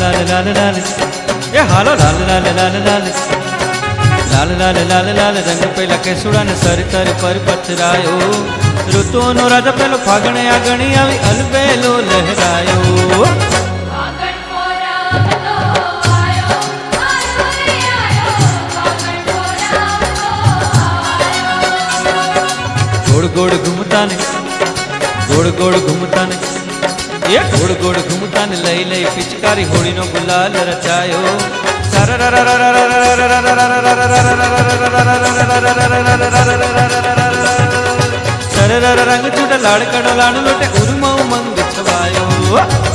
લાલ લાલ લાલ એ હાલો લાલ લાલ લાલ લાલ લાલ લાલ લાલ લાલ રંગ પેલા કેસુડા ને સરતર પર પથરાયો ઋતુઓનો રાજા પેલો ફાગણે આગણી આવી અલબેલો લહેરાયો ગોળ ગોળ ઘૂમતા ને ગોળ ગોળ ઘૂમતા ને એ ગોળ ગોળ ઘૂમતા ને લઈ લઈ પિચકારી હોળીનો ગુલાલ રચાયો રંગ છૂટ લાડકડો લાડુ લોટે ઉર્મા ઉમંગ છવાયો